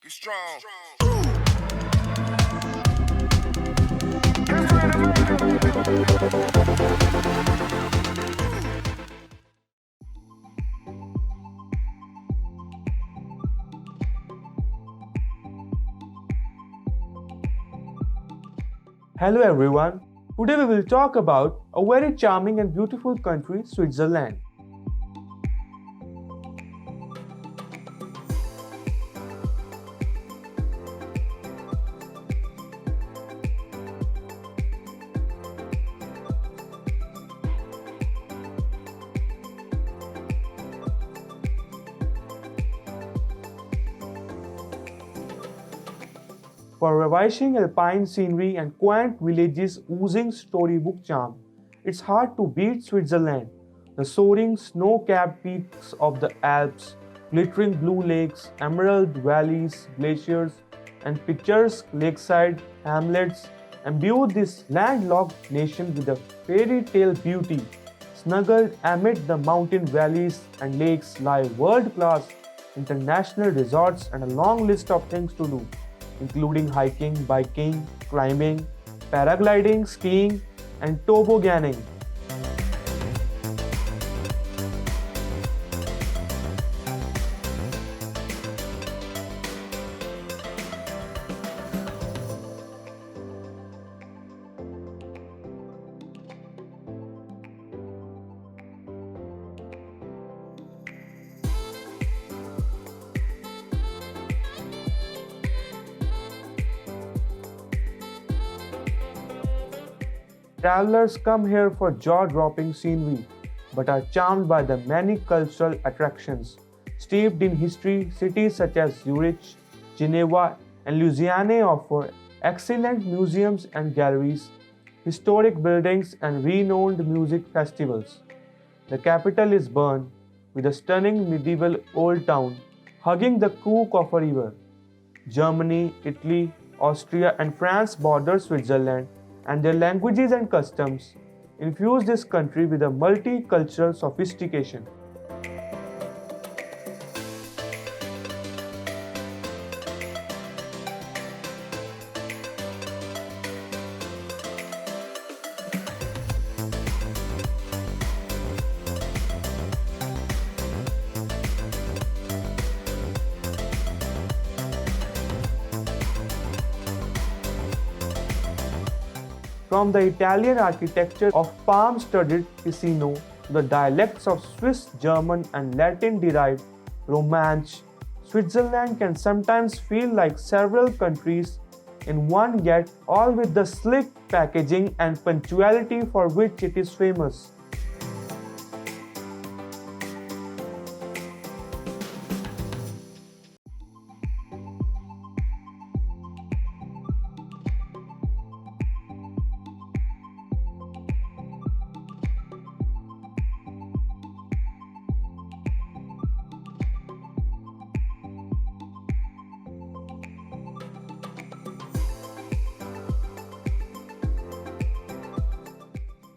Get strong. Hello everyone. Today we will talk about a very charming and beautiful country, Switzerland. For ravishing Alpine scenery and quaint villages oozing storybook charm, it's hard to beat Switzerland. The soaring snow-capped peaks of the Alps, glittering blue lakes, emerald valleys, glaciers, and picturesque lakeside hamlets imbue this landlocked nation with a fairy tale beauty. Snuggled amid the mountain valleys and lakes lie world-class international resorts and a long list of things to do, including hiking, biking, climbing, paragliding, skiing, and tobogganing. Travelers come here for jaw-dropping scenery, but are charmed by the many cultural attractions. Steeped in history, cities such as Zurich, Geneva, and Lucerne offer excellent museums and galleries, historic buildings, and renowned music festivals. The capital is Bern, with a stunning medieval old town hugging the crook of a river. Germany, Italy, Austria, and France border Switzerland, and their languages and customs infuse this country with a multicultural sophistication. From the Italian architecture of palm-studded Ticino to the dialects of Swiss, German, and Latin-derived Romansh, Switzerland can sometimes feel like several countries in one, yet all with the slick packaging and punctuality for which it is famous.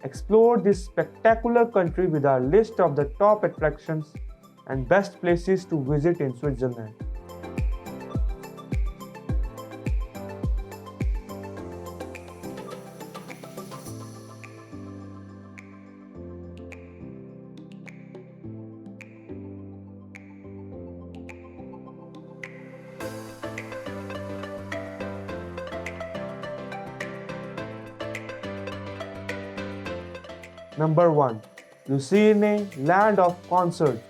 Explore this spectacular country with our list of the top attractions and best places to visit in Switzerland. Number 1. Lucerne, land of concert.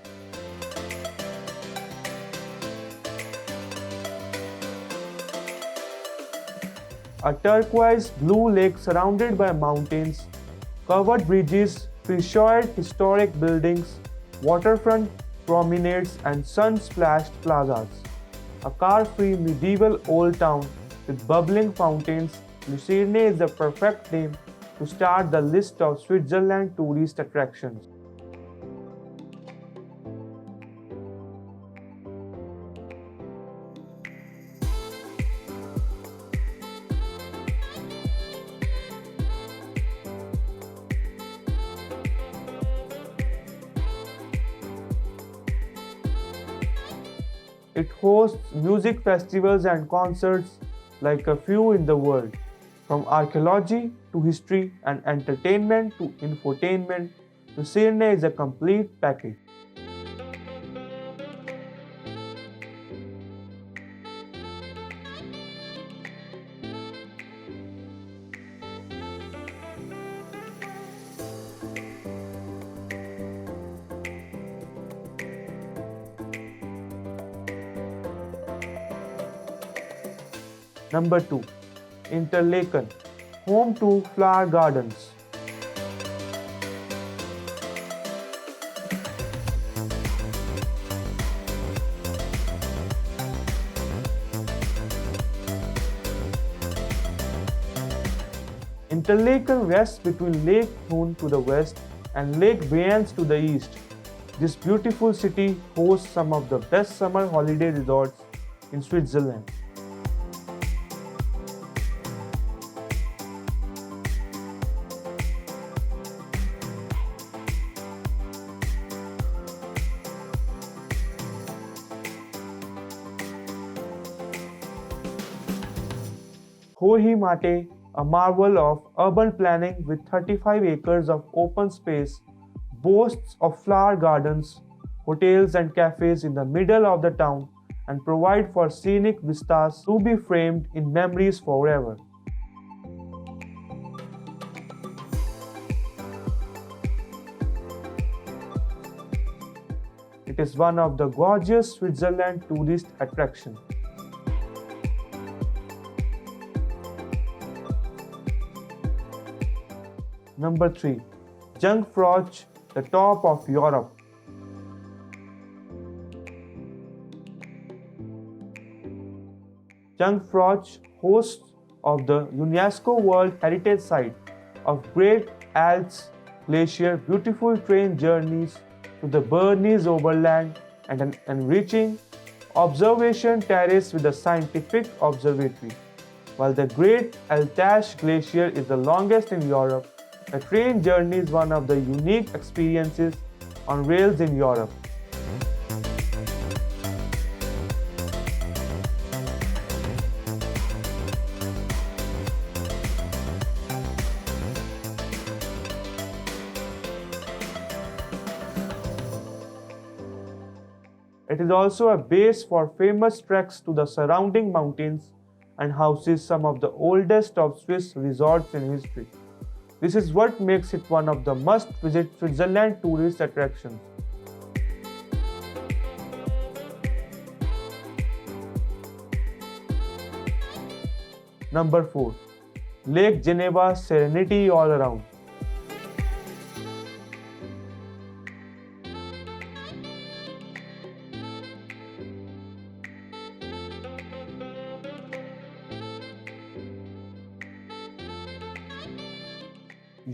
A turquoise blue lake surrounded by mountains, covered bridges, featured historic buildings, waterfront promenades, and sun-splashed plazas. A car-free medieval old town with bubbling fountains, Lucerne is the perfect name to start the list of Switzerland tourist attractions. It hosts music festivals and concerts like a few in the world. From archaeology to history and entertainment to infotainment, Lucerne is a complete package. Number 2. Interlaken, home to flower gardens. Interlaken rests between Lake Thun to the west and Lake Brienz to the east. This beautiful city hosts some of the best summer holiday resorts in Switzerland. Hohe Mate, a marvel of urban planning with 35 acres of open space, boasts of flower gardens, hotels and cafes in the middle of the town and provide for scenic vistas to be framed in memories forever. It is one of the gorgeous Switzerland tourist attractions. Number 3. Jungfraujoch, the top of Europe. Jungfraujoch hosts of the UNESCO World Heritage Site of Great Alps Glacier, beautiful train journeys to the Bernese Oberland and an enriching observation terrace with a scientific observatory. While the Great Altache Glacier is the longest in Europe, the train journey is one of the unique experiences on rails in Europe. It is also a base for famous treks to the surrounding mountains and houses some of the oldest of Swiss resorts in history. This is what makes it one of the must-visit Switzerland tourist attractions. Number 4. Lake Geneva, serenity all around.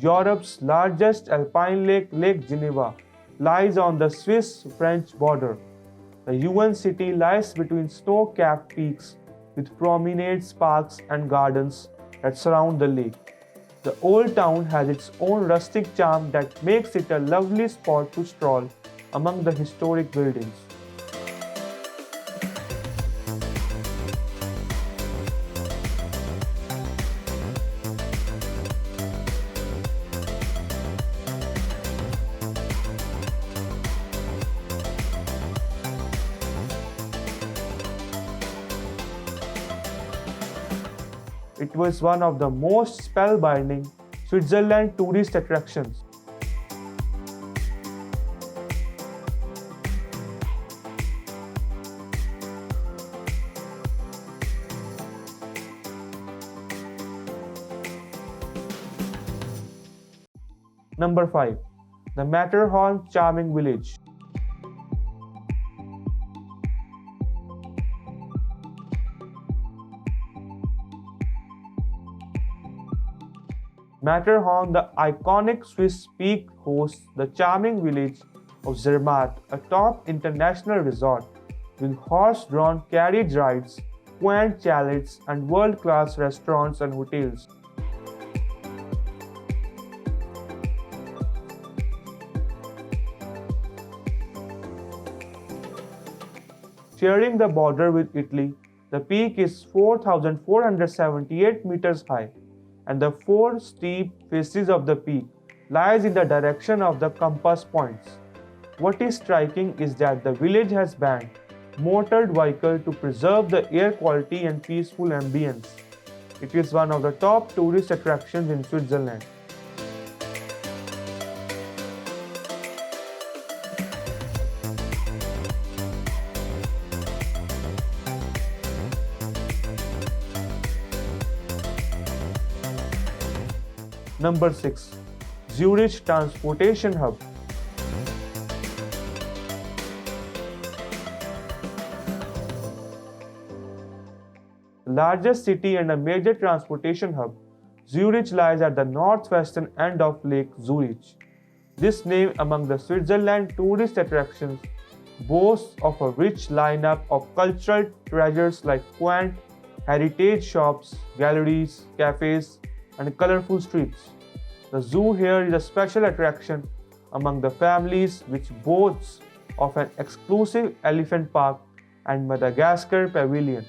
Europe's largest alpine lake, Lake Geneva, lies on the Swiss-French border. The UN city lies between snow-capped peaks with promenades, parks, and gardens that surround the lake. The old town has its own rustic charm that makes it a lovely spot to stroll among the historic buildings. It was one of the most spellbinding Switzerland tourist attractions. Number 5. The Matterhorn Charming Village. Matterhorn, the iconic Swiss peak, hosts the charming village of Zermatt, a top international resort with horse-drawn carriage rides, quaint chalets, and world-class restaurants and hotels. sharing the border with Italy. The peak is 4,478 meters high, and the four steep faces of the peak lies in the direction of the compass points. What is striking is that the village has banned motored vehicle to preserve the air quality and peaceful ambience. It is one of the top tourist attractions in Switzerland. Number 6. Zewrich Transportation Hub. The largest city and a major transportation hub, Zurich lies at the northwestern end of Lake Zurich. This name among the Switzerland tourist attractions boasts of a rich lineup of cultural treasures like quaint heritage shops, galleries, cafes, and colorful streets. The zoo here is a special attraction among the families, which boasts of an exclusive elephant park and Madagascar pavilion.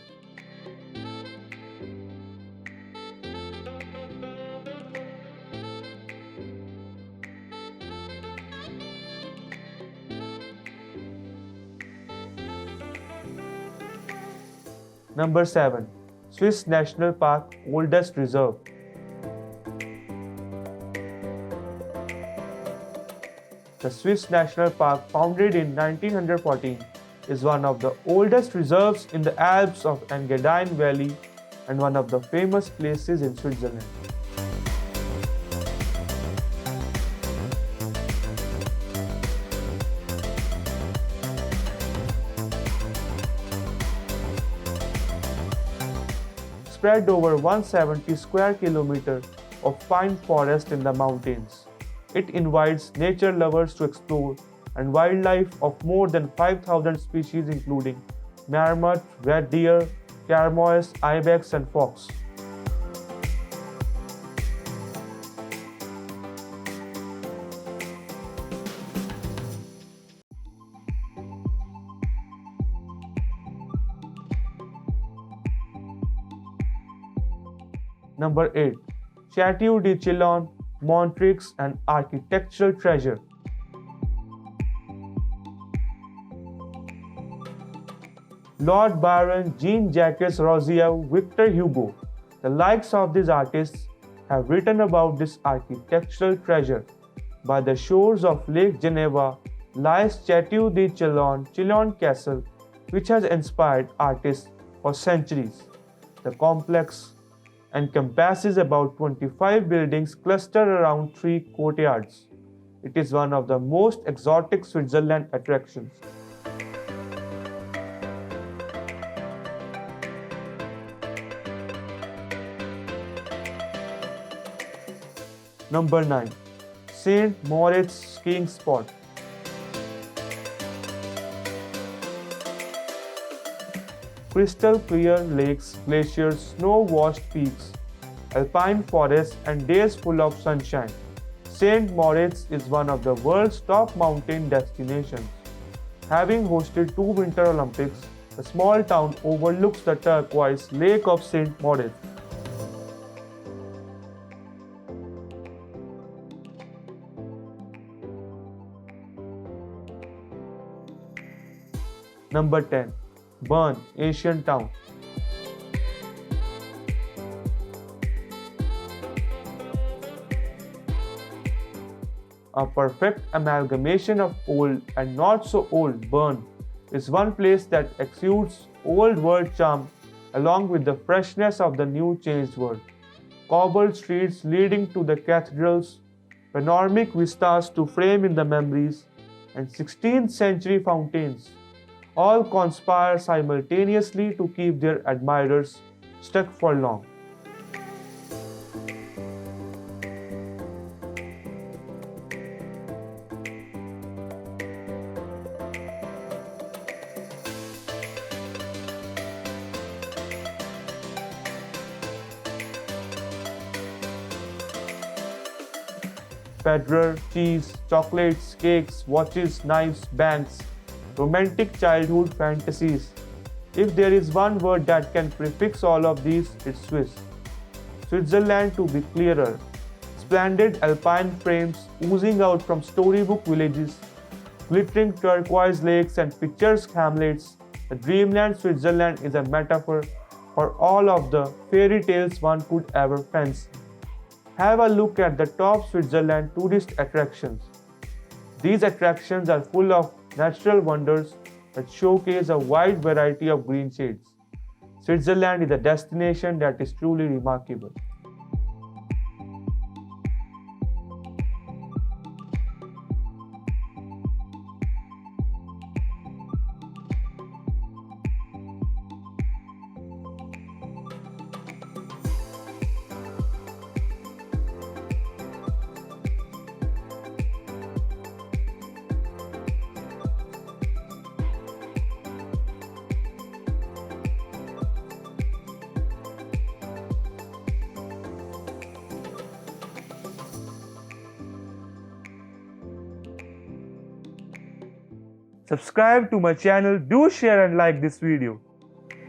Number 7. Swiss National Park Oldest Reserve. The Swiss National Park, founded in 1914, is one of the oldest reserves in the Alps of Engadine Valley and one of the famous places in Switzerland. Spread over 170 square kilometers of pine forest in the mountains. It invites nature lovers to explore and wildlife of more than 5,000 species including marmot, red deer, chamois, ibex and fox. Number 8. Château de Chillon, Montreux and architectural treasure. Lord Byron, Jean-Jacques Rousseau, Victor Hugo, the likes of these artists have written about this architectural treasure. By the shores of Lake Geneva lies Château de Chillon, Chillon Castle, which has inspired artists for centuries. The complex encompasses about 25 buildings clustered around 3 courtyards. It is one of the most exotic Switzerland attractions. Number 9. St. Moritz skiing spot. Crystal clear lakes, glaciers, snow-washed peaks, alpine forests, and days full of sunshine. St. Moritz is one of the world's top mountain destinations. Having hosted 2 Winter Olympics, the small town overlooks the turquoise Lake of St. Moritz. Number 10. Bern, ancient town. A perfect amalgamation of old and not so old, Bern is one place that exudes old world charm along with the freshness of the new changed world. Cobbled streets leading to the cathedrals, panoramic vistas to frame in the memories, and 16th century fountains all conspire simultaneously to keep their admirers stuck for long. Federer, cheese, chocolates, cakes, watches, knives, banks, romantic childhood fantasies, If there is one word that can prefix all of these, it's Swiss. Switzerland to be clearer. Splendid alpine frames oozing out from storybook villages, glittering turquoise lakes and picturesque hamlets, the dreamland Switzerland is a metaphor for all of the fairy tales one could ever fancy. Have a look at the top Switzerland tourist attractions. These attractions are full of natural wonders that showcase a wide variety of green shades. Switzerland is a destination that is truly remarkable. Subscribe to my channel, do share and like this video.